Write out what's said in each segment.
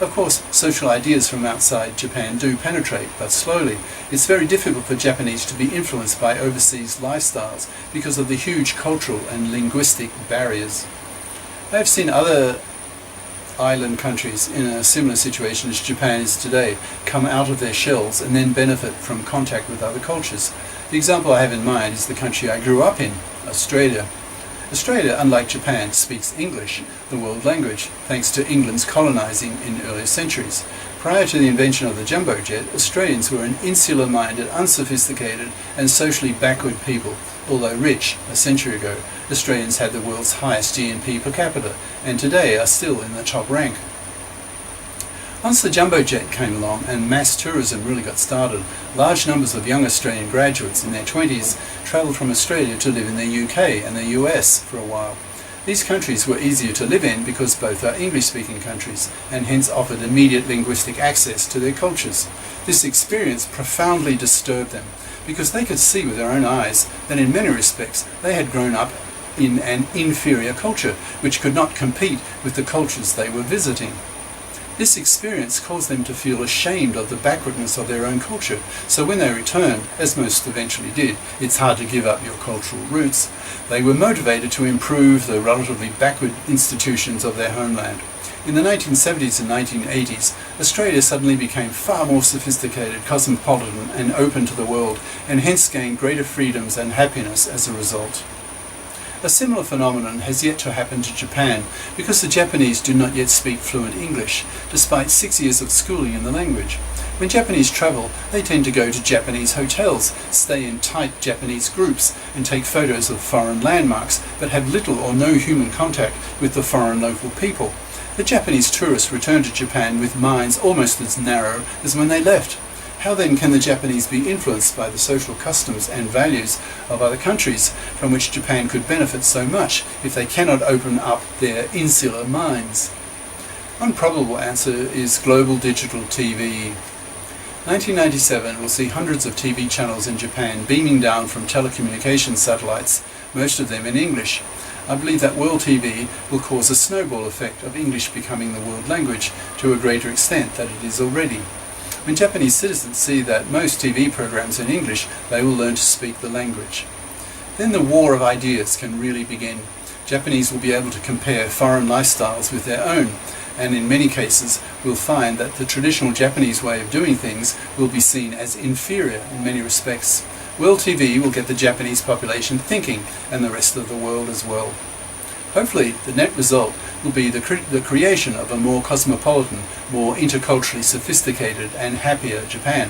Of course, social ideas from outside Japan do penetrate, but slowly. It's very difficult for Japanese to be influenced by overseas lifestyles because of the huge cultural and linguistic barriers. I have seen other island countries in a similar situation as Japan is today come out of their shells and then benefit from contact with other cultures. The example I have in mind is the country I grew up in, Australia. Australia, unlike Japan, speaks English, the world language, thanks to England's colonising in earlier centuries. Prior to the invention of the jumbo jet, Australians were an insular-minded, unsophisticated and socially backward people. Although rich a century ago, Australians had the world's highest GNP per capita and today are still in the top rank. Once the jumbo jet came along and mass tourism really got started, large numbers of young Australian graduates in their 20s travelled from Australia to live in the UK and the US for a while. These countries were easier to live in because both are English-speaking countries and hence offered immediate linguistic access to their cultures. This experience profoundly disturbed them because they could see with their own eyes that in many respects they had grown up in an inferior culture which could not compete with the cultures they were visiting. This experience caused them to feel ashamed of the backwardness of their own culture, so when they returned, as most eventually did, it's hard to give up your cultural roots, they were motivated to improve the relatively backward institutions of their homeland. In the 1970s and 1980s, Australia suddenly became far more sophisticated, cosmopolitan and open to the world, and hence gained greater freedoms and happiness as a result. A similar phenomenon has yet to happen to Japan because the Japanese do not yet speak fluent English, despite 6 years of schooling in the language. When Japanese travel, they tend to go to Japanese hotels, stay in tight Japanese groups, and take photos of foreign landmarks, but have little or no human contact with the foreign local people. The Japanese tourists return to Japan with minds almost as narrow as when they left. How then can the Japanese be influenced by the social customs and values of other countries from which Japan could benefit so much if they cannot open up their insular minds? One probable answer is global digital TV. 1997 will see hundreds of TV channels in Japan beaming down from telecommunications satellites, most of them in English. I believe that world TV will cause a snowball effect of English becoming the world language to a greater extent than it is already. When Japanese citizens see that most TV programs are in English, they will learn to speak the language. Then the war of ideas can really begin. Japanese will be able to compare foreign lifestyles with their own, and in many cases will find that the traditional Japanese way of doing things will be seen as inferior in many respects. World TV will get the Japanese population thinking, and the rest of the world as well. Hopefully, the net result will be the creation of a more cosmopolitan, more interculturally sophisticated and happier Japan.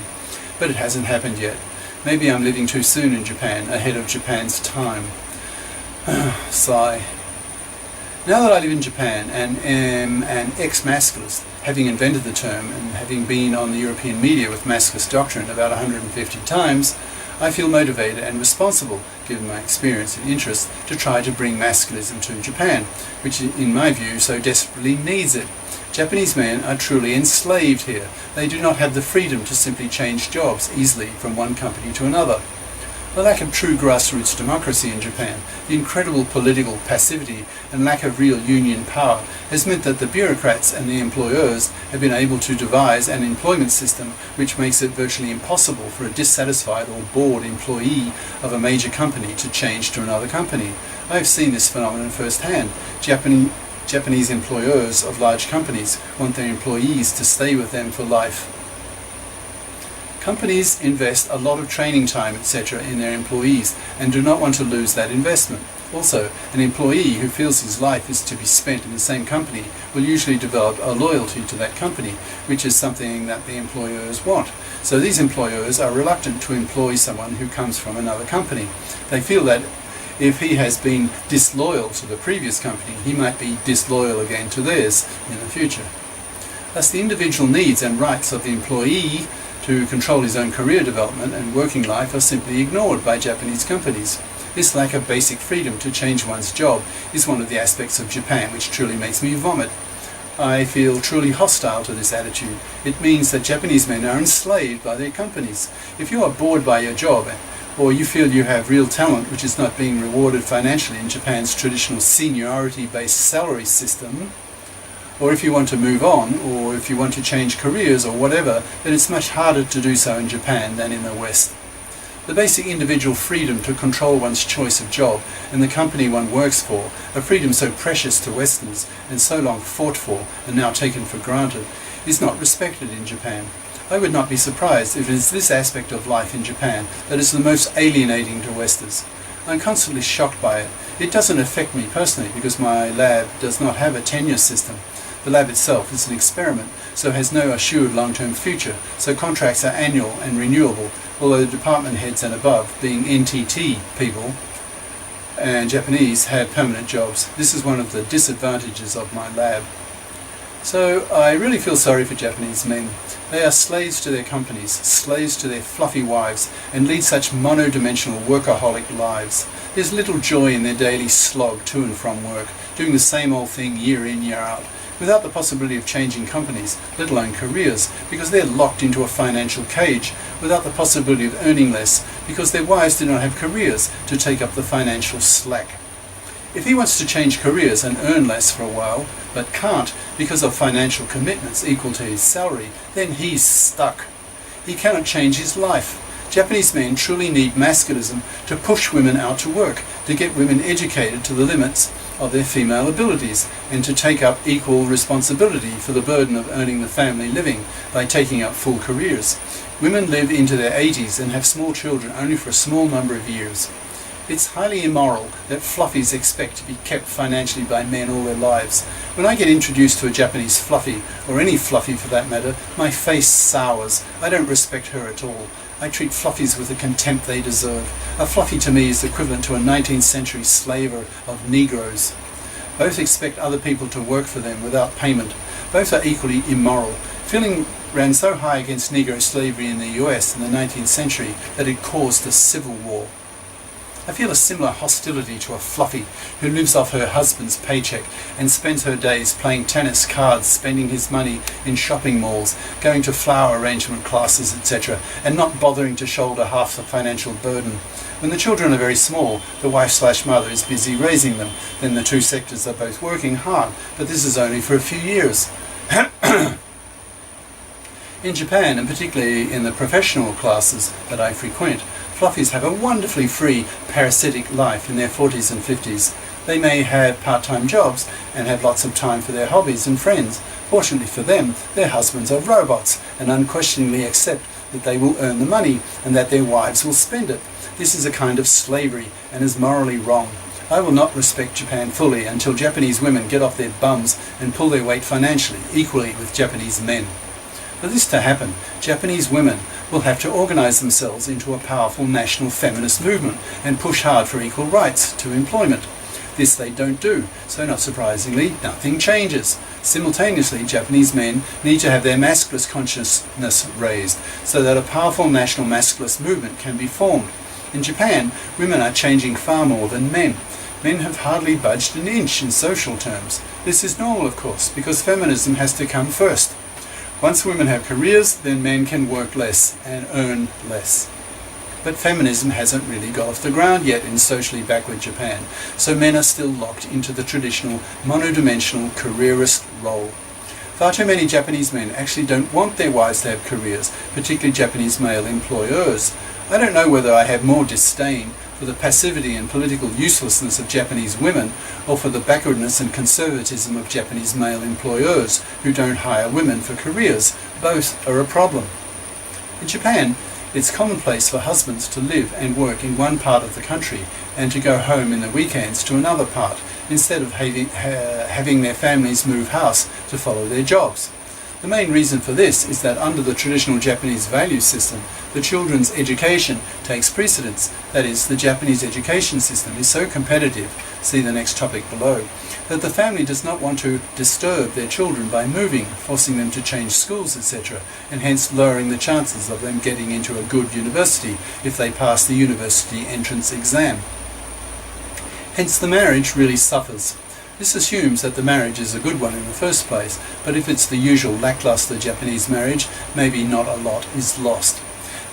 But it hasn't happened yet. Maybe I'm living too soon in Japan, ahead of Japan's time. Sigh. Now that I live in Japan and am an ex-masculist, having invented the term and having been on the European media with masculist doctrine about 150 times, I feel motivated and responsible, given my experience and interest, to try to bring masculism to Japan, which in my view so desperately needs it. Japanese men are truly enslaved here. They do not have the freedom to simply change jobs easily from one company to another. The lack of true grassroots democracy in Japan, the incredible political passivity and lack of real union power has meant that the bureaucrats and the employers have been able to devise an employment system which makes it virtually impossible for a dissatisfied or bored employee of a major company to change to another company. I have seen this phenomenon firsthand. Japanese employers of large companies want their employees to stay with them for life. Companies invest a lot of training time, etc. in their employees and do not want to lose that investment. Also, an employee who feels his life is to be spent in the same company will usually develop a loyalty to that company, which is something that the employers want. So these employers are reluctant to employ someone who comes from another company. They feel that if he has been disloyal to the previous company, he might be disloyal again to theirs in the future. Thus, the individual needs and rights of the employee to control his own career development and working life are simply ignored by Japanese companies. This lack of basic freedom to change one's job is one of the aspects of Japan which truly makes me vomit. I feel truly hostile to this attitude. It means that Japanese men are enslaved by their companies. If you are bored by your job, or you feel you have real talent which is not being rewarded financially in Japan's traditional seniority-based salary system, Or if you want to move on, or if you want to change careers or whatever, then it's much harder to do so in Japan than in the West. The basic individual freedom to control one's choice of job and the company one works for, a freedom so precious to Westerners and so long fought for and now taken for granted, is not respected in Japan. I would not be surprised if it is this aspect of life in Japan that is the most alienating to Westerners. I'm constantly shocked by it. It doesn't affect me personally because my lab does not have a tenure system. The lab itself is an experiment, so has no assured long-term future, so contracts are annual and renewable, although the department heads and above, being NTT people and Japanese, have permanent jobs. This is one of the disadvantages of my lab. So I really feel sorry for Japanese men. They are slaves to their companies, slaves to their fluffy wives, and lead such mono-dimensional workaholic lives. There's little joy in their daily slog to and from work, doing the same old thing year in, year out, without the possibility of changing companies, let alone careers, because they're locked into a financial cage, without the possibility of earning less, because their wives do not have careers to take up the financial slack. If he wants to change careers and earn less for a while, but can't because of financial commitments equal to his salary, then he's stuck. He cannot change his life. Japanese men truly need masculinism to push women out to work, to get women educated to the limits of their female abilities, and to take up equal responsibility for the burden of earning the family living by taking up full careers. Women live into their 80s and have small children only for a small number of years. It's highly immoral that fluffies expect to be kept financially by men all their lives. When I get introduced to a Japanese fluffy, or any fluffy for that matter, my face sours. I don't respect her at all. I treat fluffies with the contempt they deserve. A fluffy to me is equivalent to a 19th century slaver of Negroes. Both expect other people to work for them without payment. Both are equally immoral. Feeling ran so high against Negro slavery in the US in the 19th century that it caused a civil war. I feel a similar hostility to a fluffy who lives off her husband's paycheck and spends her days playing tennis, cards, spending his money in shopping malls, going to flower arrangement classes, etc., and not bothering to shoulder half the financial burden. When the children are very small, the wife/mother is busy raising them. Then the two sectors are both working hard, but this is only for a few years. In Japan, and particularly in the professional classes that I frequent, fluffies have a wonderfully free, parasitic life in their 40s and 50s. They may have part-time jobs and have lots of time for their hobbies and friends. Fortunately for them, their husbands are robots and unquestioningly accept that they will earn the money and that their wives will spend it. This is a kind of slavery and is morally wrong. I will not respect Japan fully until Japanese women get off their bums and pull their weight financially, equally with Japanese men. For this to happen, Japanese women will have to organize themselves into a powerful national feminist movement and push hard for equal rights to employment. This they don't do, so not surprisingly, nothing changes. Simultaneously, Japanese men need to have their masculinist consciousness raised, so that a powerful national masculinist movement can be formed. In Japan, women are changing far more than men. Men have hardly budged an inch in social terms. This is normal, of course, because feminism has to come first. Once women have careers, then men can work less and earn less. But feminism hasn't really got off the ground yet in socially backward Japan, so men are still locked into the traditional monodimensional careerist role. Far too many Japanese men actually don't want their wives to have careers, particularly Japanese male employers. I don't know whether I have more disdain for the passivity and political uselessness of Japanese women, or for the backwardness and conservatism of Japanese male employers who don't hire women for careers. Both are a problem. In Japan, it's commonplace for husbands to live and work in one part of the country and to go home in the weekends to another part, instead of having their families move house to follow their jobs. The main reason for this is that under the traditional Japanese value system, the children's education takes precedence. That is, the Japanese education system is so competitive, see the next topic below, that the family does not want to disturb their children by moving, forcing them to change schools, etc., and hence lowering the chances of them getting into a good university if they pass the university entrance exam. Hence the marriage really suffers. This assumes that the marriage is a good one in the first place, but if it's the usual lackluster Japanese marriage, maybe not a lot is lost.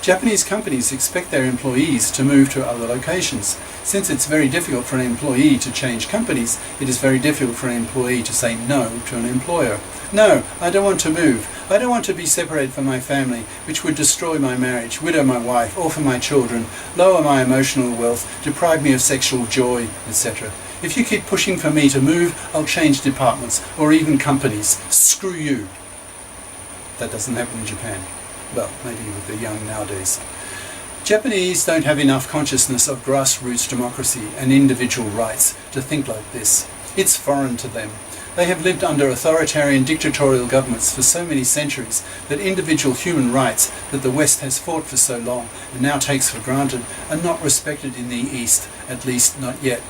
Japanese companies expect their employees to move to other locations. Since it's very difficult for an employee to change companies, it is very difficult for an employee to say no to an employer. No, I don't want to move. I don't want to be separated from my family, which would destroy my marriage, widow my wife, orphan my children, lower my emotional wealth, deprive me of sexual joy, etc. If you keep pushing for me to move, I'll change departments, or even companies. Screw you. That doesn't happen in Japan. Well, maybe with the young nowadays. Japanese don't have enough consciousness of grassroots democracy and individual rights to think like this. It's foreign to them. They have lived under authoritarian dictatorial governments for so many centuries that individual human rights that the West has fought for so long and now takes for granted are not respected in the East, at least not yet.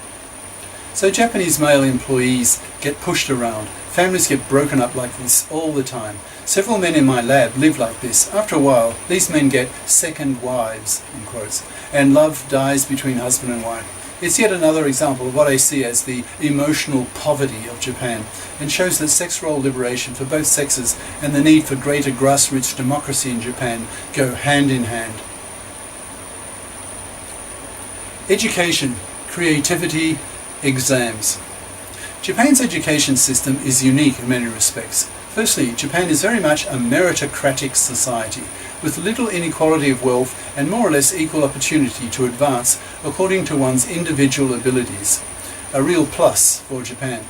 So Japanese male employees get pushed around. Families get broken up like this all the time. Several men in my lab live like this. After a while, these men get second wives, in quotes, and love dies between husband and wife. It's yet another example of what I see as the emotional poverty of Japan, and shows that sex role liberation for both sexes and the need for greater grassroots democracy in Japan go hand in hand. Education, creativity, exams. Japan's education system is unique in many respects. Firstly, Japan is very much a meritocratic society, with little inequality of wealth and more or less equal opportunity to advance according to one's individual abilities. A real plus for Japan.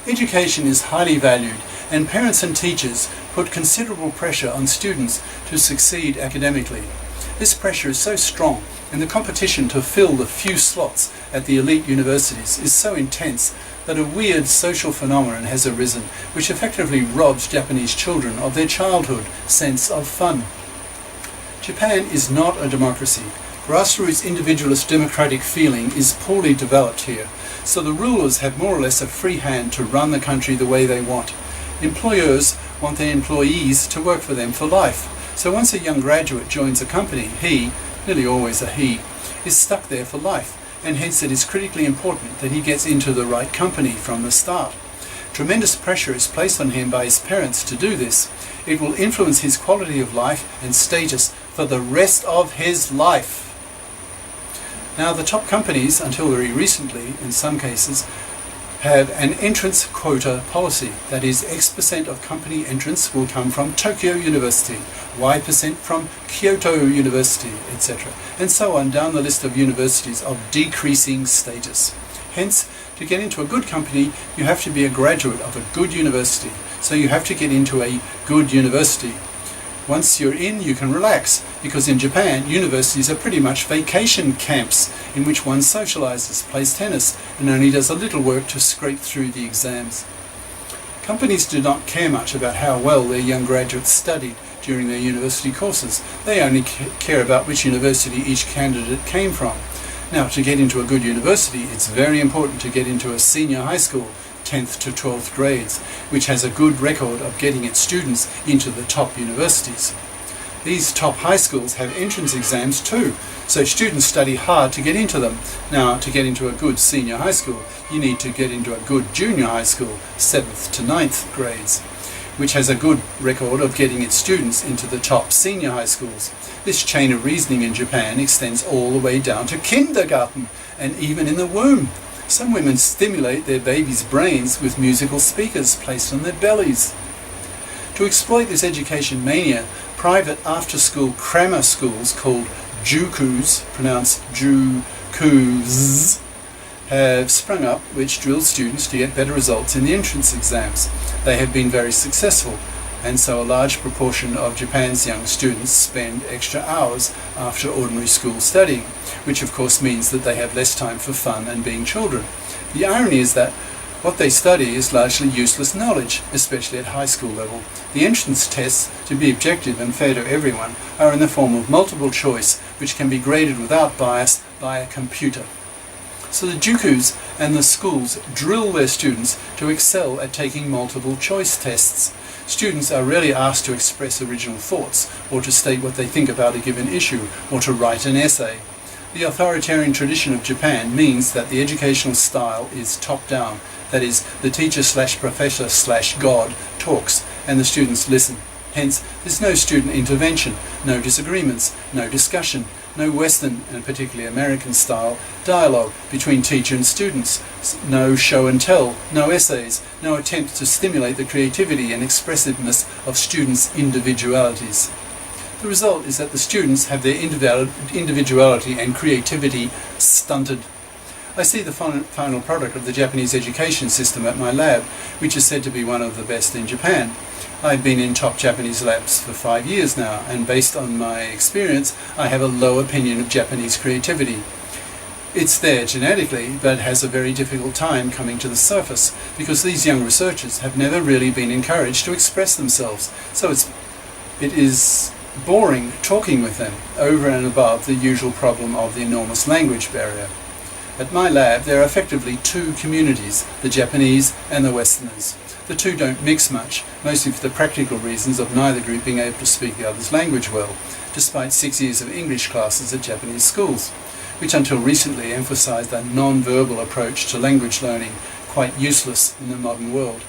Education is highly valued, and parents and teachers put considerable pressure on students to succeed academically. This pressure is so strong, and the competition to fill the few slots at the elite universities is so intense that a weird social phenomenon has arisen which effectively robs Japanese children of their childhood sense of fun. Japan is not a democracy. Grassroots individualist democratic feeling is poorly developed here, so the rulers have more or less a free hand to run the country the way they want. Employers want their employees to work for them for life, so once a young graduate joins a company, he, nearly always a he, is stuck there for life, and hence it is critically important that he gets into the right company from the start. Tremendous pressure is placed on him by his parents to do this. It will influence his quality of life and status for the rest of his life. Now, the top companies, until very recently in some cases, have an entrance quota policy. That is, X% of company entrants will come from Tokyo University, Y% from Kyoto University, etc. And so on down the list of universities of decreasing status. Hence, to get into a good company, you have to be a graduate of a good university. So you have to get into a good university. Once you're in, you can relax, because in Japan, universities are pretty much vacation camps in which one socializes, plays tennis, and only does a little work to scrape through the exams. Companies do not care much about how well their young graduates studied during their university courses. They only care about which university each candidate came from. Now, to get into a good university, it's very important to get into a senior high school, 10th to 12th grades, which has a good record of getting its students into the top universities. These top high schools have entrance exams too, so students study hard to get into them. Now, to get into a good senior high school, you need to get into a good junior high school, 7th to 9th grades, which has a good record of getting its students into the top senior high schools. This chain of reasoning in Japan extends all the way down to kindergarten, and even in the womb. Some women stimulate their babies' brains with musical speakers placed on their bellies. To exploit this education mania, private after-school grammar schools called jukus, pronounced jukus, have sprung up, which drill students to get better results in the entrance exams. They have been very successful, and so a large proportion of Japan's young students spend extra hours after ordinary school studying, which of course means that they have less time for fun and being children. The irony is that what they study is largely useless knowledge, especially at high school level. The entrance tests, to be objective and fair to everyone, are in the form of multiple choice, which can be graded without bias by a computer. So the jukus and the schools drill their students to excel at taking multiple choice tests. Students are rarely asked to express original thoughts, or to state what they think about a given issue, or to write an essay. The authoritarian tradition of Japan means that the educational style is top-down. That is, the teacher/professor/God talks, and the students listen. Hence, there's no student intervention, no disagreements, no discussion, no Western, and particularly American style, dialogue between teacher and students, no show and tell, no essays, no attempt to stimulate the creativity and expressiveness of students' individualities. The result is that the students have their individuality and creativity stunted. I see the final product of the Japanese education system at my lab, which is said to be one of the best in Japan. I've been in top Japanese labs for 5 years now, and based on my experience, I have a low opinion of Japanese creativity. It's there genetically, but has a very difficult time coming to the surface, because these young researchers have never really been encouraged to express themselves. So it is boring talking with them, over and above the usual problem of the enormous language barrier. At my lab, there are effectively two communities, the Japanese and the Westerners. The two don't mix much, mostly for the practical reasons of neither group being able to speak the other's language well, despite 6 years of English classes at Japanese schools, which until recently emphasized a non-verbal approach to language learning, quite useless in the modern world.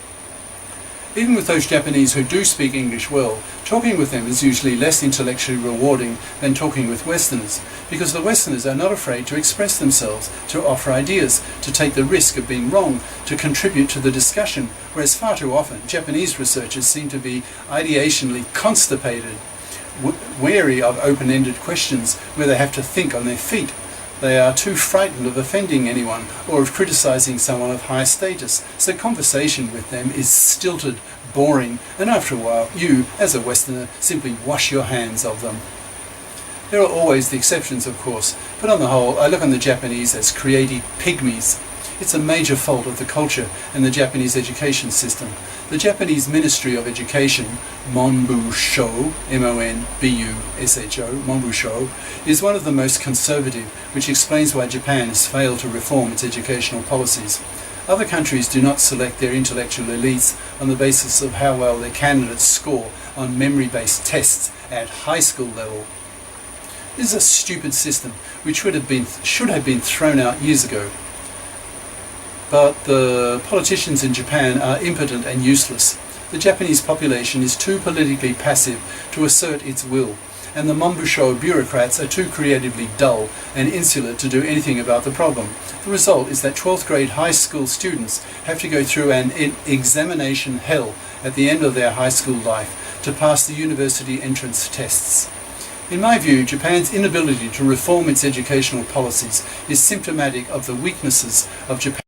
Even with those Japanese who do speak English well, talking with them is usually less intellectually rewarding than talking with Westerners, because the Westerners are not afraid to express themselves, to offer ideas, to take the risk of being wrong, to contribute to the discussion, whereas far too often Japanese researchers seem to be ideationally constipated, wary of open-ended questions where they have to think on their feet. They are too frightened of offending anyone or of criticizing someone of high status, so conversation with them is stilted, boring, and after a while you, as a Westerner, simply wash your hands of them. There are always the exceptions, of course, but on the whole I look on the Japanese as creative pygmies. It's a major fault of the culture and the Japanese education system. The Japanese Ministry of Education, Monbusho, M-O-N-B-U-S-H-O, Monbusho, is one of the most conservative, which explains why Japan has failed to reform its educational policies. Other countries do not select their intellectual elites on the basis of how well their candidates score on memory-based tests at high school level. This is a stupid system which should have been thrown out years ago. But the politicians in Japan are impotent and useless. The Japanese population is too politically passive to assert its will, and the Monbusho bureaucrats are too creatively dull and insular to do anything about the problem. The result is that 12th grade high school students have to go through an examination hell at the end of their high school life to pass the university entrance tests. In my view, Japan's inability to reform its educational policies is symptomatic of the weaknesses of Japan.